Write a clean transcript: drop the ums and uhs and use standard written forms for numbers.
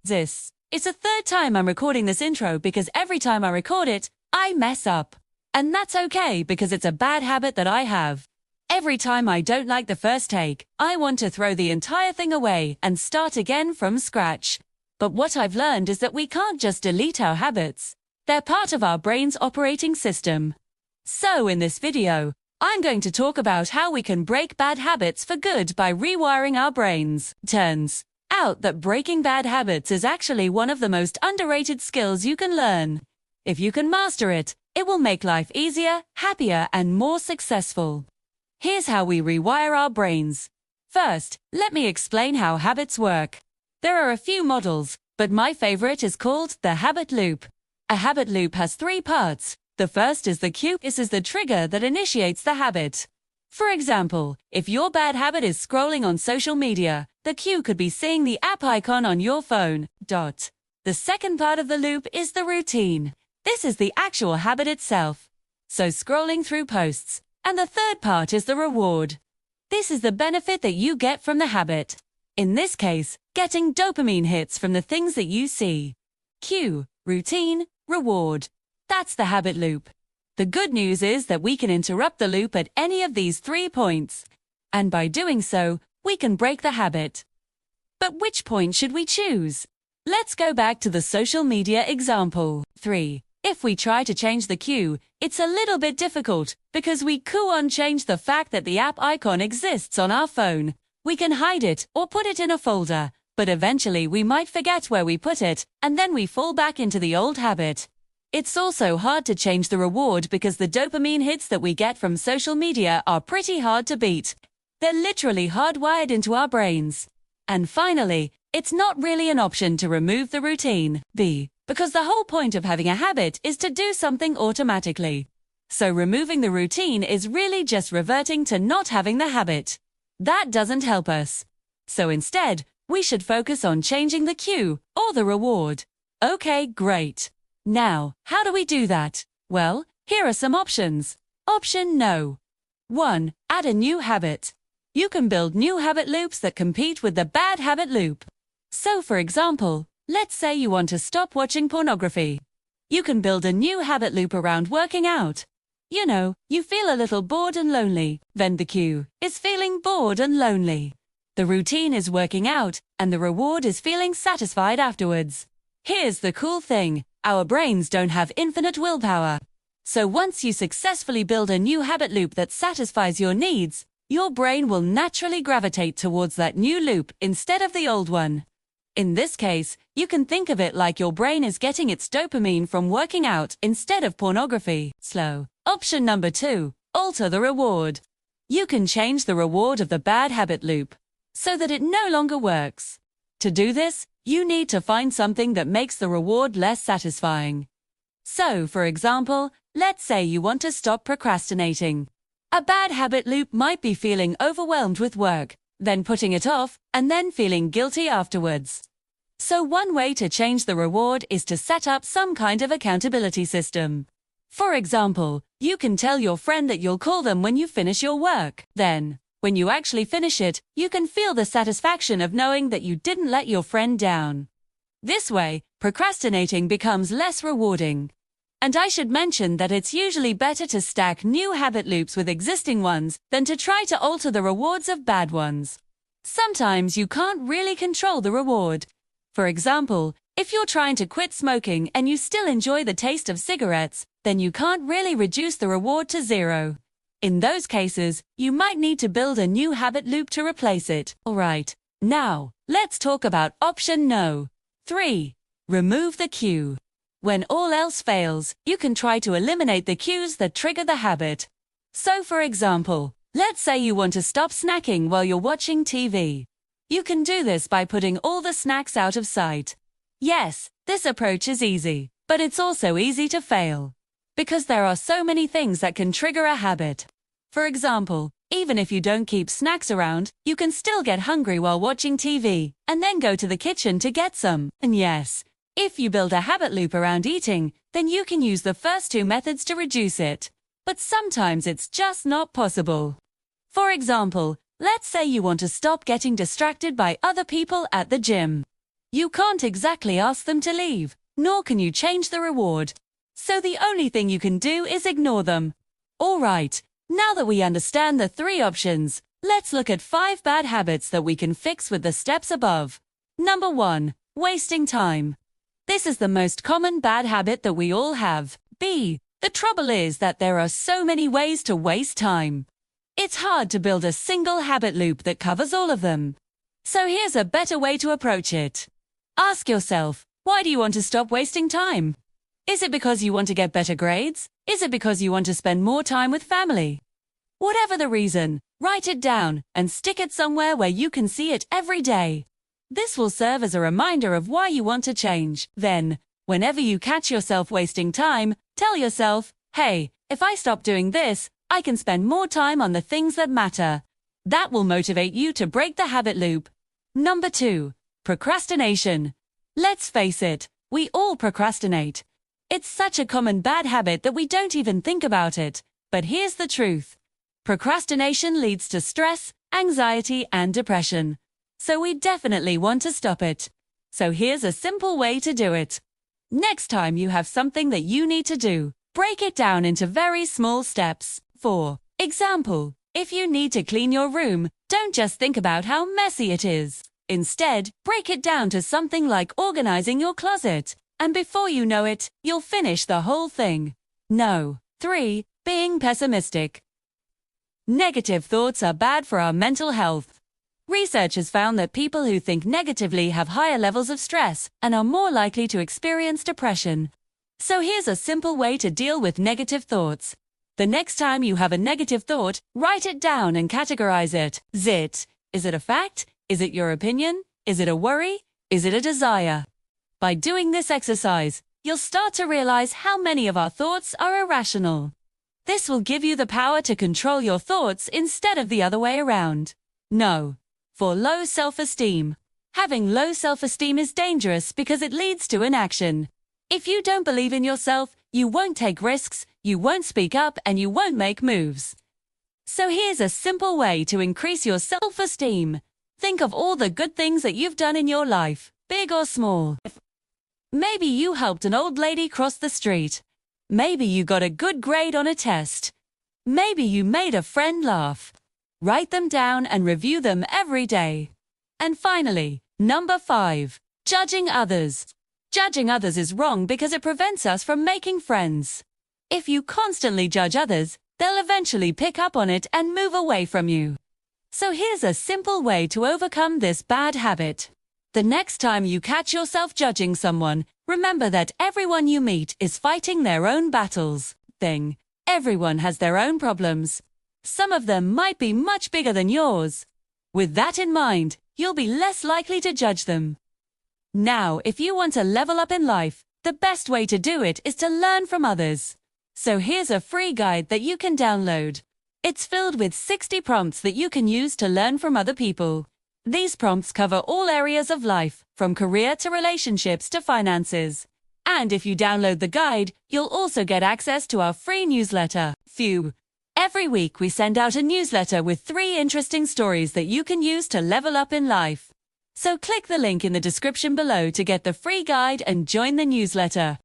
This is the third time I'm recording this intro because every time I record it, I mess up. And that's okay because it's a bad habit that I have. Every time I don't like the first take, I want to throw the entire thing away and start again from scratch. But what I've learned is that we can't just delete our habits. They're part of our brain's operating system. So in this video, I'm going to talk about how we can break bad habits for good by rewiring our brains. Turns out that breaking bad habits is actually one of the most underrated skills you can learn. If you can master it, it will make life easier, happier, and more successful. Here's how we rewire our brains. First, let me explain how habits work. There are a few models, but my favorite is called the habit loop. A habit loop has three parts. The first is the cue. This is the trigger that initiates the habit. For example, if your bad habit is scrolling on social media, the cue could be seeing the app icon on your phone. The second part of the loop is the routine. This is the actual habit itself. So scrolling through posts. And the third part is the reward. This is the benefit that you get from the habit. In this case, getting dopamine hits from the things that you see. Cue, routine, reward. That's the habit loop. The good news is that we can interrupt the loop at any of these 3 points. And by doing so, we can break the habit. But which point should we choose? Let's go back to the social media example. 3. If we try to change the cue, it's a little bit difficult because we can't change the fact that the app icon exists on our phone. We can hide it or put it in a folder, but eventually we might forget where we put it, and then we fall back into the old habit. It's also hard to change the reward because the dopamine hits that we get from social media are pretty hard to beat. They're literally hardwired into our brains. And finally, it's not really an option to remove the routine. Because the whole point of having a habit is to do something automatically. So removing the routine is really just reverting to not having the habit. That doesn't help us. So instead, we should focus on changing the cue or the reward. Okay, great. Now, how do we do that? Well, here are some options. Option No. 1. Add a new habit. You can build new habit loops that compete with the bad habit loop. So for example, let's say you want to stop watching pornography. You can build a new habit loop around working out. You know, you feel a little bored and lonely, then the cue is feeling bored and lonely. The routine is working out, and the reward is feeling satisfied afterwards. Here's the cool thing. Our brains don't have infinite willpower. So once you successfully build a new habit loop that satisfies your needs, your brain will naturally gravitate towards that new loop instead of the old one. In this case, you can think of it like your brain is getting its dopamine from working out instead of pornography. Option number 2. Alter the reward. You can change the reward of the bad habit loop so that it no longer works. To do this, you need to find something that makes the reward less satisfying. So, for example, let's say you want to stop procrastinating. A bad habit loop might be feeling overwhelmed with work, then putting it off, and then feeling guilty afterwards. So one way to change the reward is to set up some kind of accountability system. For example, you can tell your friend that you'll call them when you finish your work. Then, when you actually finish it, you can feel the satisfaction of knowing that you didn't let your friend down. This way, procrastinating becomes less rewarding. And I should mention that it's usually better to stack new habit loops with existing ones than to try to alter the rewards of bad ones. Sometimes you can't really control the reward. For example, if you're trying to quit smoking and you still enjoy the taste of cigarettes, then you can't really reduce the reward to 0. In those cases, you might need to build a new habit loop to replace it. Alright, now, let's talk about option No. 3. Remove the cue. When all else fails, you can try to eliminate the cues that trigger the habit. So for example, let's say you want to stop snacking while you're watching TV. You can do this by putting all the snacks out of sight. Yes, this approach is easy, but it's also easy to fail. Because there are so many things that can trigger a habit. For example, even if you don't keep snacks around, you can still get hungry while watching TV, and then go to the kitchen to get some. And yes, if you build a habit loop around eating, then you can use the first 2 methods to reduce it. But sometimes it's just not possible. For example, let's say you want to stop getting distracted by other people at the gym. You can't exactly ask them to leave, nor can you change the reward. So the only thing you can do is ignore them. Alright, now that we understand the 3 options, let's look at 5 bad habits that we can fix with the steps above. Number 1. Wasting time. This is the most common bad habit that we all have. The trouble is that there are so many ways to waste time. It's hard to build a single habit loop that covers all of them. So here's a better way to approach it. Ask yourself, why do you want to stop wasting time? Is it because you want to get better grades? Is it because you want to spend more time with family? Whatever the reason, write it down and stick it somewhere where you can see it every day. This will serve as a reminder of why you want to change. Then, whenever you catch yourself wasting time, tell yourself, hey, if I stop doing this, I can spend more time on the things that matter. That will motivate you to break the habit loop. Number 2. Procrastination. Let's face it, we all procrastinate. It's such a common bad habit that we don't even think about it. But here's the truth. Procrastination leads to stress, anxiety, and depression. So we definitely want to stop it. So here's a simple way to do it. Next time you have something that you need to do, break it down into very small steps. For example, if you need to clean your room, don't just think about how messy it is. Instead, break it down to something like organizing your closet. And before you know it, you'll finish the whole thing. No. 3. Being pessimistic. Negative thoughts are bad for our mental health. Research has found that people who think negatively have higher levels of stress and are more likely to experience depression. So here's a simple way to deal with negative thoughts. The next time you have a negative thought, write it down and categorize it. Is it a fact? Is it your opinion? Is it a worry? Is it a desire? By doing this exercise, you'll start to realize how many of our thoughts are irrational. This will give you the power to control your thoughts instead of the other way around. No. For low self-esteem. Having low self-esteem is dangerous because it leads to inaction. If you don't believe in yourself, you won't take risks, you won't speak up, and you won't make moves. So here's a simple way to increase your self-esteem. Think of all the good things that you've done in your life, big or small. Maybe you helped an old lady cross the street. Maybe you got a good grade on a test. Maybe you made a friend laugh. Write them down and review them every day. And finally, number 5. Judging others. Judging others is wrong because it prevents us from making friends. If you constantly judge others, they'll eventually pick up on it and move away from you. So here's a simple way to overcome this bad habit. The next time you catch yourself judging someone, remember that everyone you meet is fighting their own battles. Everyone has their own problems. Some of them might be much bigger than yours. With that in mind, you'll be less likely to judge them. Now, if you want to level up in life, the best way to do it is to learn from others. So here's a free guide that you can download. It's filled with 60 prompts that you can use to learn from other people. These prompts cover all areas of life, from career to relationships to finances. And if you download the guide, you'll also get access to our free newsletter, Phew. Every week we send out a newsletter with 3 interesting stories that you can use to level up in life. So click the link in the description below to get the free guide and join the newsletter.